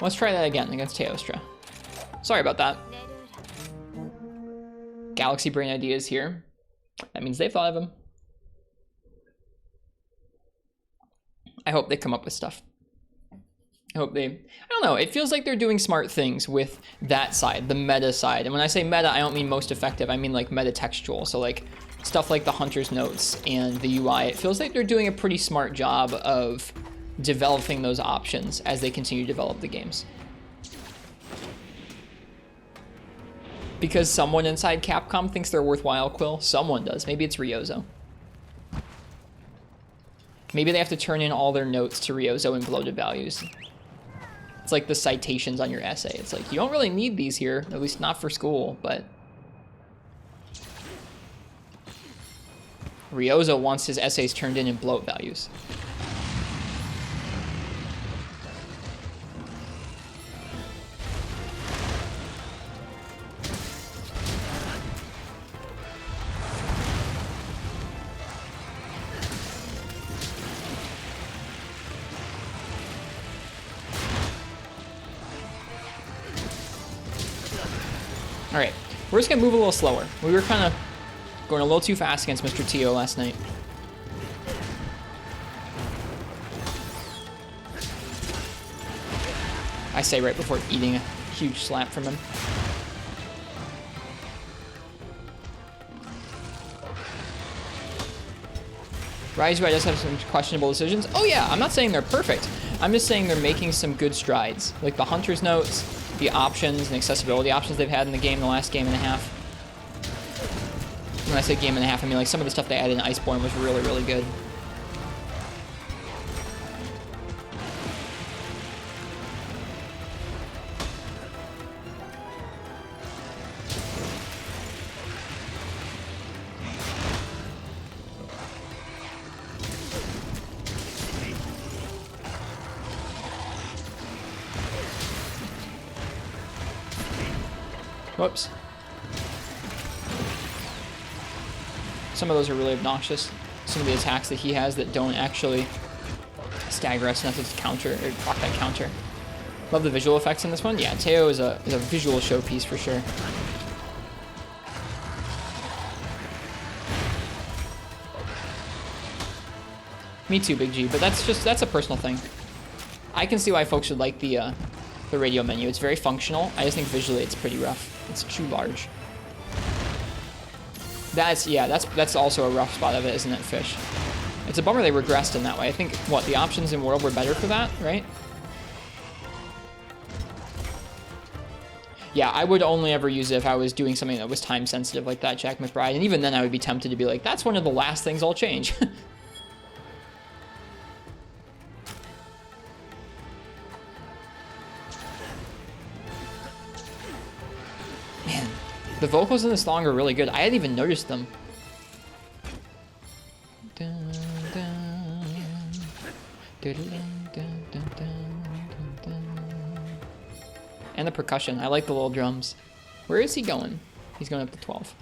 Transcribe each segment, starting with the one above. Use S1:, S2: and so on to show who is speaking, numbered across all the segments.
S1: Let's try that again against Teostra. Sorry about that. Galaxy Brain Ideas here. That means they've thought of them. I hope they come up with stuff. I hope they... I don't know. It feels like they're doing smart things with that side, the meta side. And when I say meta, I don't mean most effective. I mean like meta-textual. So like stuff like the Hunter's Notes and the UI. It feels like they're doing a pretty smart job of developing those options as they continue to develop the games. Because someone inside Capcom thinks they're worthwhile, Quill. Someone does. Maybe it's Ryozo. Maybe they have to turn in all their notes to Ryozo in bloated values. It's like the citations on your essay. It's like, you don't really need these here, at least not for school, but... Ryozo wants his essays turned in bloat values. All right, we're just gonna move a little slower. We were kind of going a little too fast against Mr. Teo last night. I say right before eating a huge slap from him. Rise UI does have some questionable decisions. Oh yeah, I'm not saying they're perfect. I'm just saying they're making some good strides. Like the Hunter's Notes, the options and accessibility options they've had in the game the last game and a half. When I say game and a half, I mean like some of the stuff they added in Iceborne was really, really good. Whoops. Some of those are really obnoxious. Some of the attacks that he has that don't actually stagger us enough to counter or block that counter. Love the visual effects in this one. Yeah, Teo is a visual showpiece for sure. Me too, Big G, but that's a personal thing. I can see why folks would like the radio menu. It's very functional. I just think visually it's pretty rough. It's too large. That's also a rough spot of it, isn't it, Fish? It's a bummer they regressed in that way. I think, what, the options in World were better for that, right? Yeah, I would only ever use it if I was doing something that was time sensitive like that, Jack McBride. And even then I would be tempted to be like, that's one of the last things I'll change. Man, the vocals in this song are really good. I hadn't even noticed them. And the percussion. I like the little drums. Where is he going? He's going up to 12.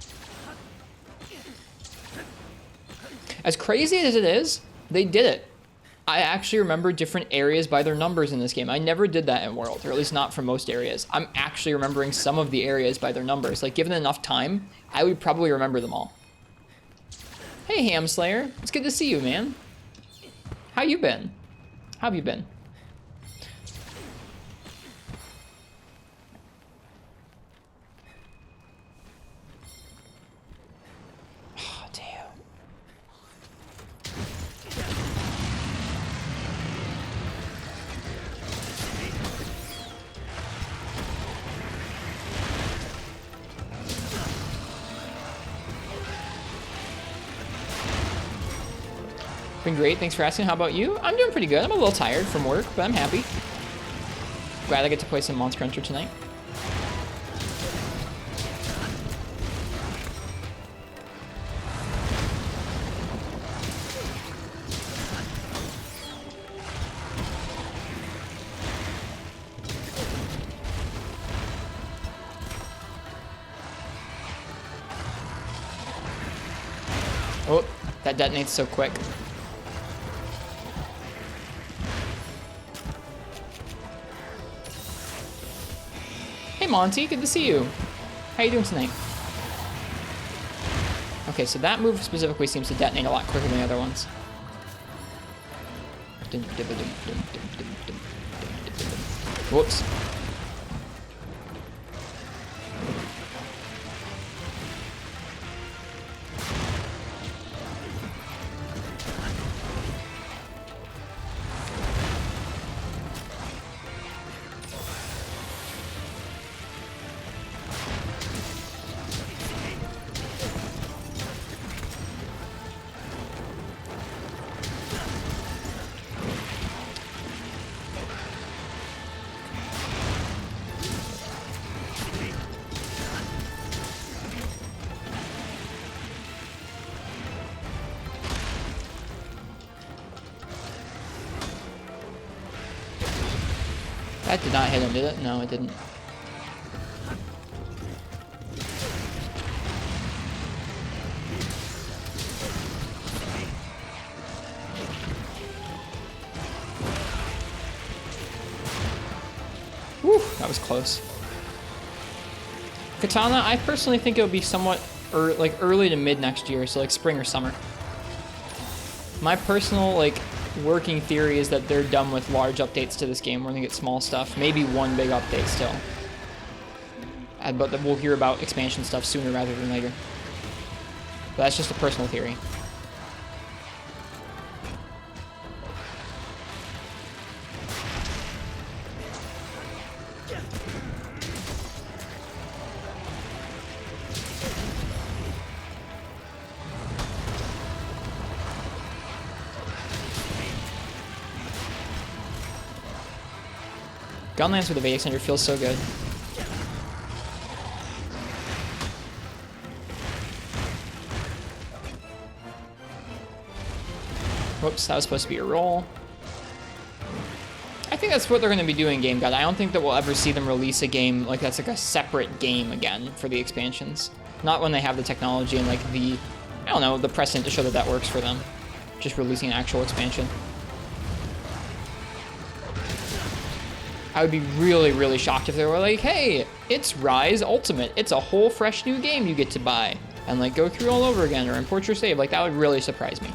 S1: As crazy as it is, they did it. I actually remember different areas by their numbers in this game. I never did that in World, or at least not for most areas. I'm actually remembering some of the areas by their numbers. Like, given enough time, I would probably remember them all. Hey, Hamslayer. It's good to see you, man. How you been? How have you been? Oh, damn. Been great, thanks for asking. How about you? I'm doing pretty good. I'm a little tired from work, but I'm happy. Glad I get to play some Monster Hunter tonight. Oh, that detonates so quick. Monty, good to see you. How you doing tonight? Okay, so that move specifically seems to detonate a lot quicker than the other ones. Whoops. That did not hit him, did it? No, it didn't. Whew, that was close. Katana, I personally think it would be somewhat early to mid next year, so like spring or summer. My personal working theory is that they're done with large updates to this game. We're gonna get small stuff, maybe one big update still. But we'll hear about expansion stuff sooner rather than later. But that's just a personal theory. Gunlance with the Vedic Center feels so good. Whoops, that was supposed to be a roll. I think that's what they're going to be doing Game God. I don't think that we'll ever see them release a game that's like a separate game again for the expansions. Not when they have the technology and the, I don't know, the precedent to show that that works for them. Just releasing an actual expansion. I would be really, really shocked if they were like, hey, it's Rise Ultimate. It's a whole fresh new game you get to buy and go through all over again or import your save. That would really surprise me.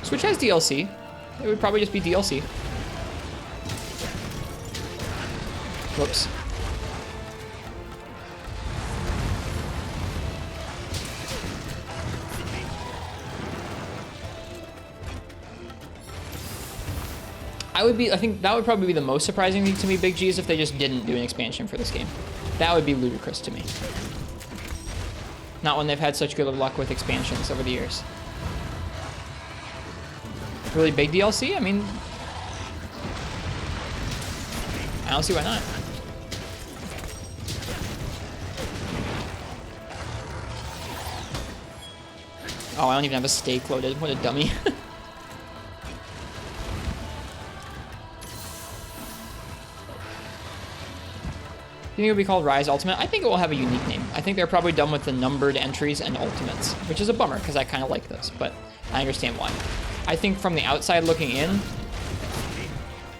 S1: Switch has DLC. It would probably just be DLC. Whoops. I think that would probably be the most surprising thing to me, Big G, is if they just didn't do an expansion for this game. That would be ludicrous to me. Not when they've had such good luck with expansions over the years. Really big DLC? I mean, I don't see why not. Oh, I don't even have a stake loaded. What a dummy. You think it'll be called Rise Ultimate? I think it will have a unique name. I think they're probably done with the numbered entries and ultimates, which is a bummer because I kind of like those, but I understand why. I think from the outside looking in,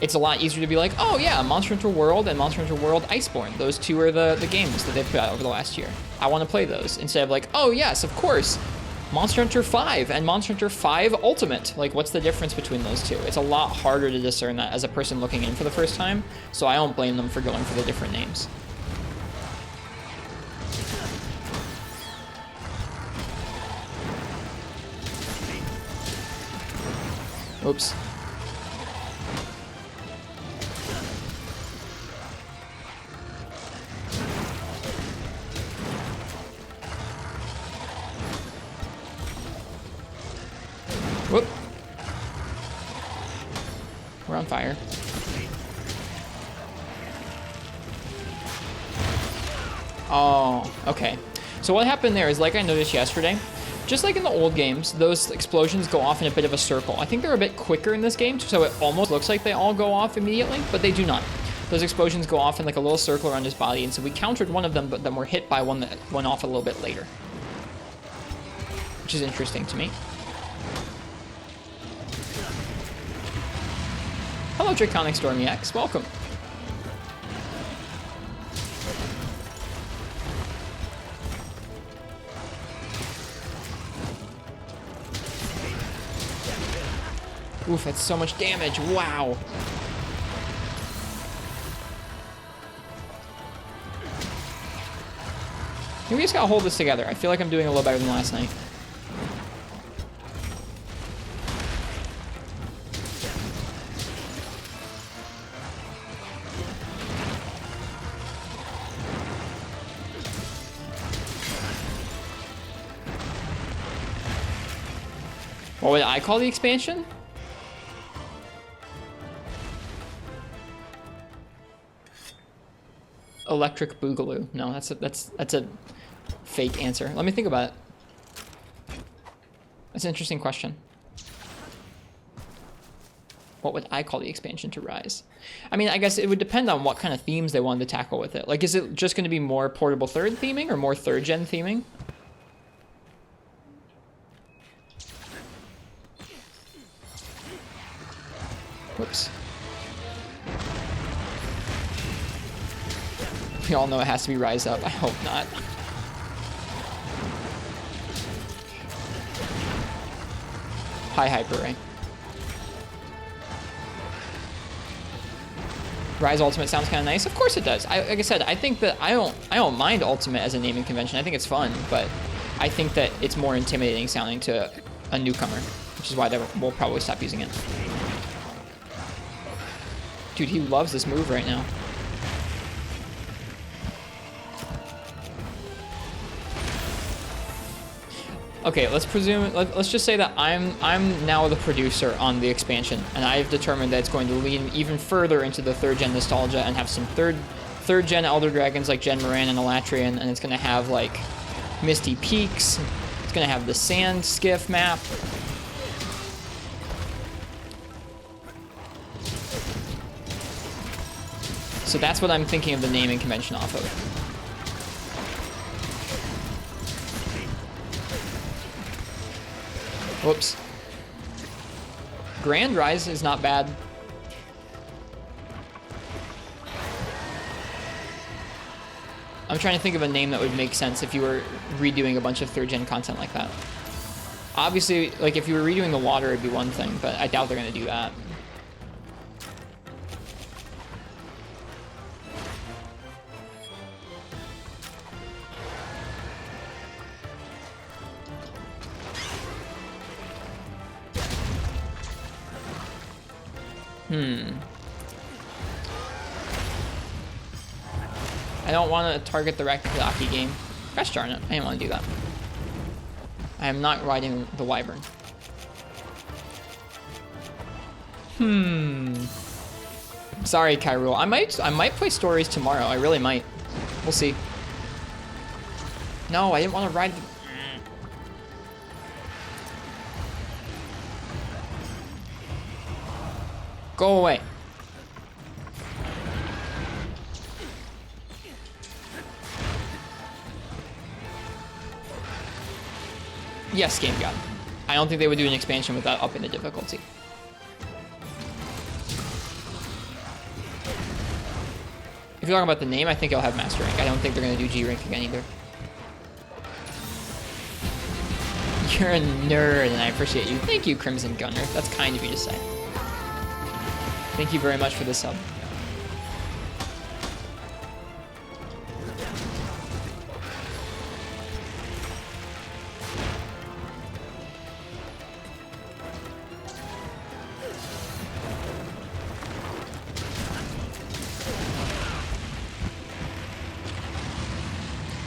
S1: it's a lot easier to be like, oh yeah, Monster Hunter World and Monster Hunter World Iceborne. Those two are the games that they've put out over the last year. I want to play those instead of oh yes, of course, Monster Hunter 5 and Monster Hunter 5 Ultimate. What's the difference between those two? It's a lot harder to discern that as a person looking in for the first time, so I don't blame them for going for the different names. Oops. We're on fire. Oh, okay. So what happened there is, like I noticed yesterday, just like in the old games, those explosions go off in a bit of a circle. I think they're a bit quicker in this game, so it almost looks like they all go off immediately, but they do not. Those explosions go off in like a little circle around his body, and so we countered one of them, but then we're hit by one that went off a little bit later. Which is interesting to me. Hello, Draconic Stormy X. Welcome. Oof, that's so much damage. Wow. We just gotta hold this together. I feel like I'm doing a little better than last night. What would I call the expansion? Electric Boogaloo. No, that's a fake answer. Let me think about it. That's an interesting question. What would I call the expansion to Rise? I mean, I guess it would depend on what kind of themes they wanted to tackle with it. Like, is it just going to be more portable third theming or more third gen theming? Whoops. We all know it has to be Rise Up. I hope not. High Hyper, right? Rise Ultimate sounds kind of nice. Of course it does. Like I said, I think that I don't mind Ultimate as a naming convention. I think it's fun, but I think that it's more intimidating sounding to a newcomer, which is why we'll probably stop using it. Dude, he loves this move right now. Okay, let's just say that I'm now the producer on the expansion, and I've determined that it's going to lean even further into the third gen nostalgia and have some third gen Elder Dragons like Gen Moran and Elatrian, and it's gonna have like Misty Peaks. It's gonna have the Sand Skiff map. So that's what I'm thinking of the naming convention off of. Whoops. Grand Rise is not bad. I'm trying to think of a name that would make sense if you were redoing a bunch of third gen content like that. Obviously, like if you were redoing the water, it'd be one thing, but I doubt they're gonna do that. I don't want to target the Rakizaki game. Gosh darn it, I didn't want to do that. I am not riding the Wyvern. Sorry, Kyrule. I might play stories tomorrow. I really might. We'll see. No, I didn't want to ride the... Go away. Yes, Game God. I don't think they would do an expansion without upping the difficulty. If you're talking about the name, I think it'll have Master Rank. I don't think they're going to do G Rank again either. You're a nerd, and I appreciate you. Thank you, Crimson Gunner. That's kind of you to say. Thank you very much for the sub.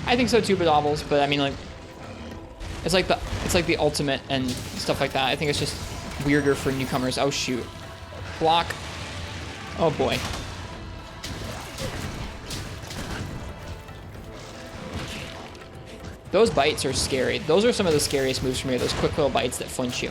S1: I think so too, Bedobbles, but I mean, like, it's like the ultimate and stuff like that. I think it's just weirder for newcomers. Oh shoot. Block. Oh boy. Those bites are scary. Those are some of the scariest moves for me, those quick little bites that flinch you.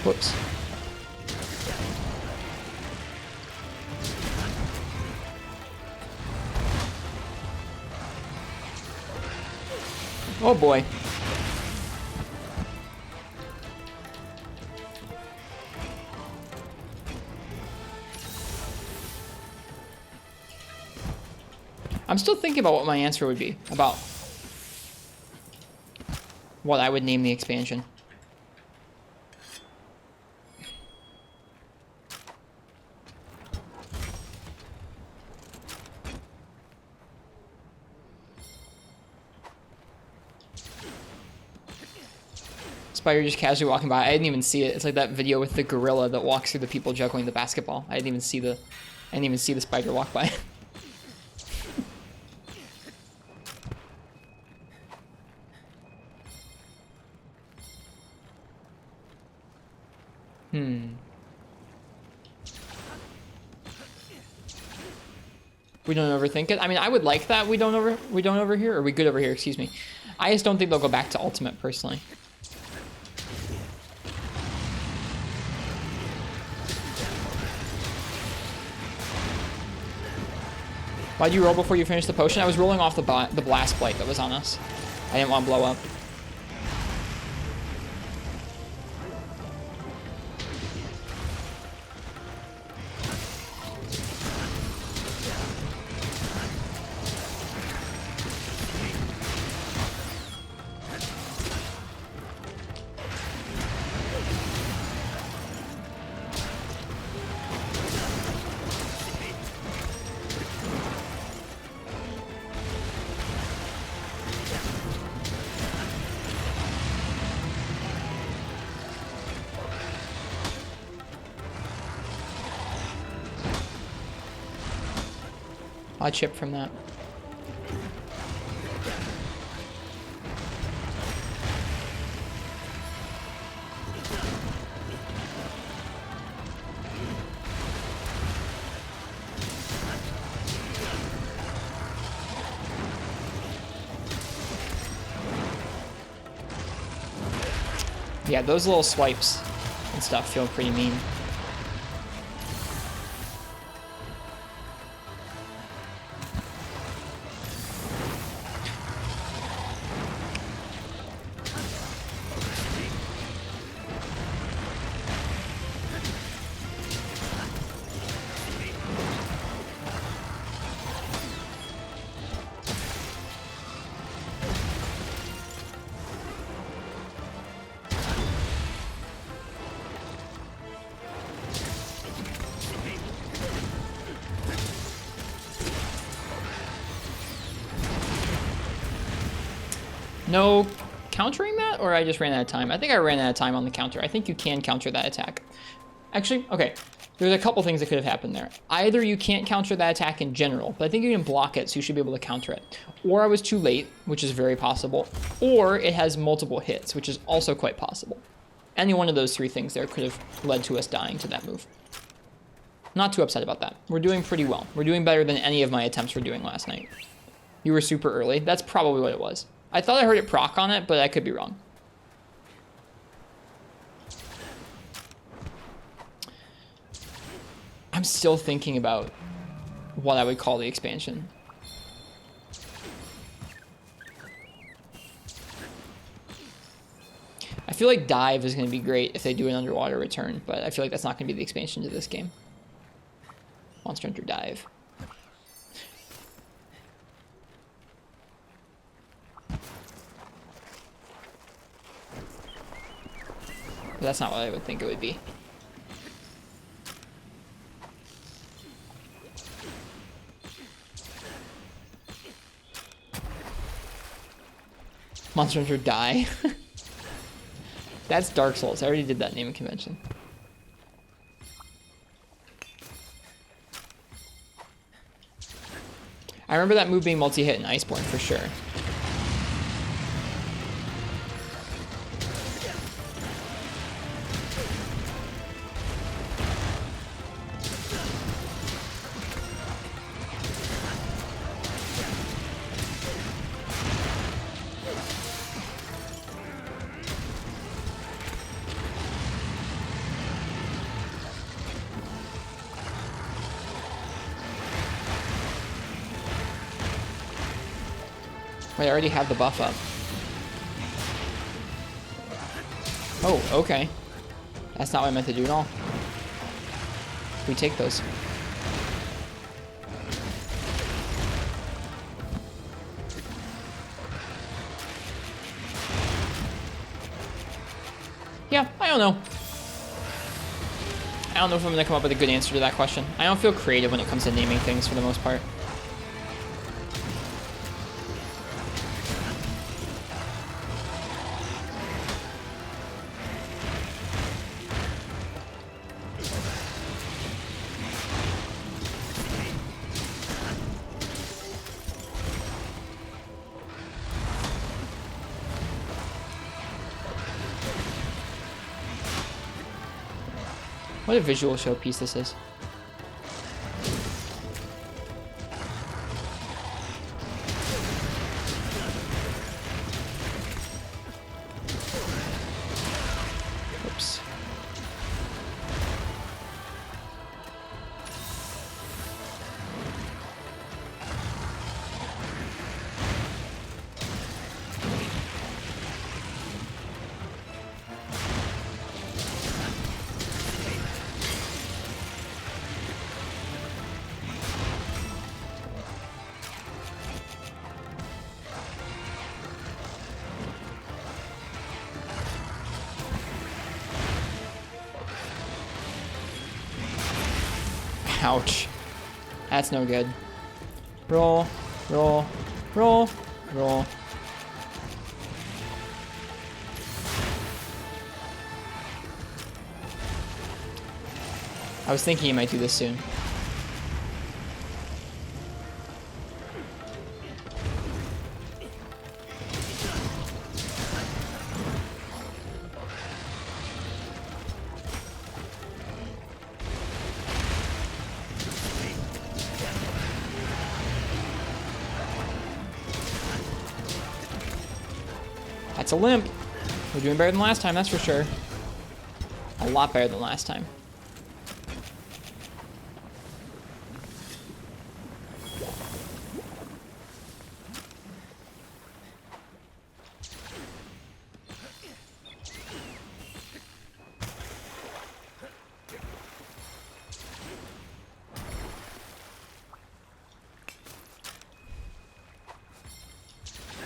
S1: Whoops. Oh boy. I'm still thinking about what my answer would be about what I would name the expansion. Spider just casually walking by. I didn't even see it. It's like that video with the gorilla that walks through the people juggling the basketball. I didn't even see the spider walk by. We don't overthink it. I mean, I would like that we don't overhear, or we good over here, excuse me. I just don't think they'll go back to ultimate personally. Why'd you roll before you finished the potion? I was rolling off the blast blight that was on us. I didn't want to blow up. A chip from that. Yeah, those little swipes and stuff feel pretty mean. No countering that, or I just ran out of time? I think I ran out of time on the counter. I think you can counter that attack. Actually, okay. There's a couple things that could have happened there. Either you can't counter that attack in general, but I think you can block it, so you should be able to counter it. Or I was too late, which is very possible. Or it has multiple hits, which is also quite possible. Any one of those three things there could have led to us dying to that move. Not too upset about that. We're doing pretty well. We're doing better than any of my attempts were doing last night. You were super early. That's probably what it was. I thought I heard it proc on it, but I could be wrong. I'm still thinking about what I would call the expansion. I feel like dive is going to be great if they do an underwater return, but I feel like that's not going to be the expansion to this game. Monster Hunter Dive. But that's not what I would think it would be. Monster Hunter Die. That's Dark Souls. I already did that naming convention. remember that move being multi-hit in Iceborne for sure. Wait, I already have the buff up. Oh, okay. That's not what I meant to do at all. We take those. Yeah, I don't know. I don't know if I'm going to come up with a good answer to that question. I don't feel creative when it comes to naming things for the most part. What a visual showpiece this is. Oops. Ouch. That's no good. Roll, roll, roll, roll. I was thinking he might do this soon. That's a limp. We're doing better than last time, that's for sure. A lot better than last time.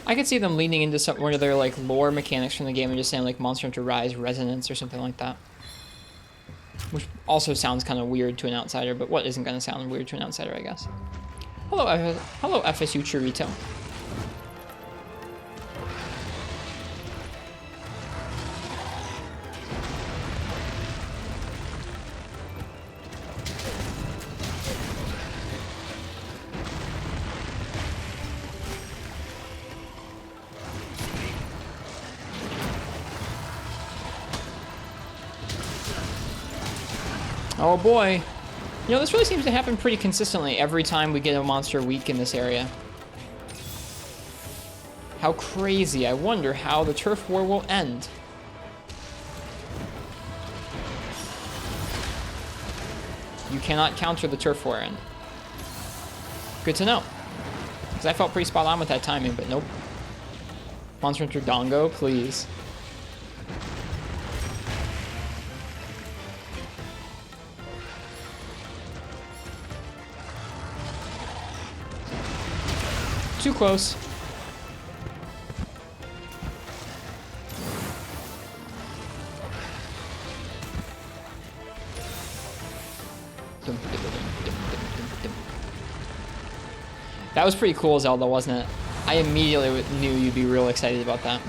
S1: I could see them leaning into one of their like lore mechanics from the game and just saying like Monster Hunter Rise Resonance or something like that. Which also sounds kind of weird to an outsider, but what isn't going to sound weird to an outsider, I guess. Hello, hello FSU Churrito. Oh boy. You know, this really seems to happen pretty consistently every time we get a monster weak in this area. How crazy. I wonder how the turf war will end. You cannot counter the turf war end. Good to know. Because I felt pretty spot on with that timing, but nope. Monster Hunter Dongo, please. Too close. That was pretty cool, Zelda, wasn't it? I immediately knew you'd be real excited about that.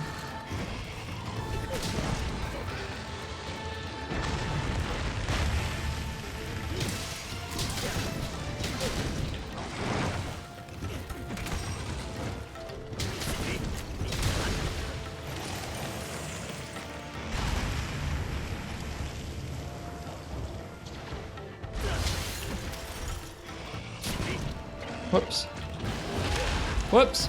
S1: Whoops. Whoops.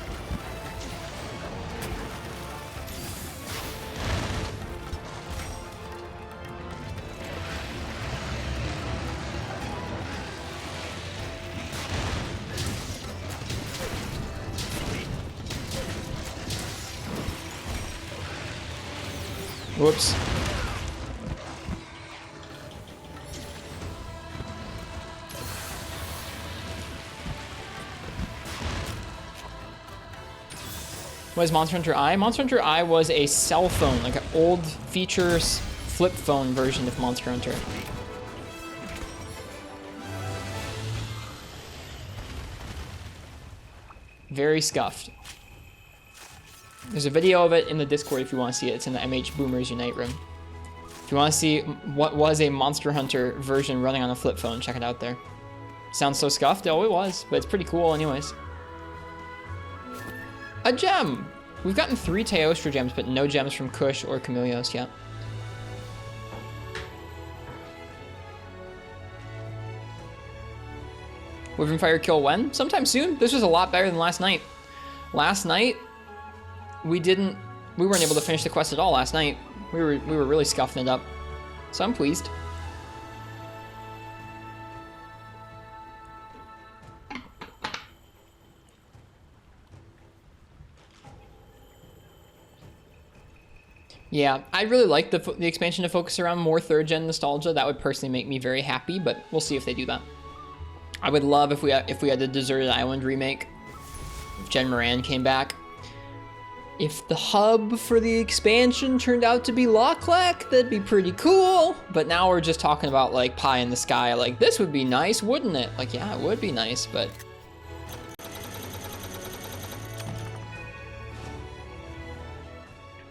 S1: Whoops. What is Monster Hunter I? Monster Hunter I was a cell phone, like an old features flip phone version of Monster Hunter. Very scuffed. There's a video of it in the Discord if you want to see it. It's in the MH Boomers Unite room. If you want to see what was a Monster Hunter version running on a flip phone, check it out there. Sounds so scuffed? Oh, it was, but it's pretty cool anyways. A gem! We've gotten 3 Teostra gems, but no gems from Kush or Chameleos yet. Wyvern Fire kill when? Sometime soon. This was a lot better than last night. Last night, we weren't able to finish the quest at all last night. We were really scuffing it up. So I'm pleased. Yeah, I'd really like the expansion to focus around more third-gen nostalgia. That would personally make me very happy, but we'll see if they do that. I would love if we had the Deserted Island remake, if Jen Moran came back. If the hub for the expansion turned out to be Locklack, that'd be pretty cool. But now we're just talking about like pie in the sky. Like, this would be nice, wouldn't it? Like, yeah, it would be nice, but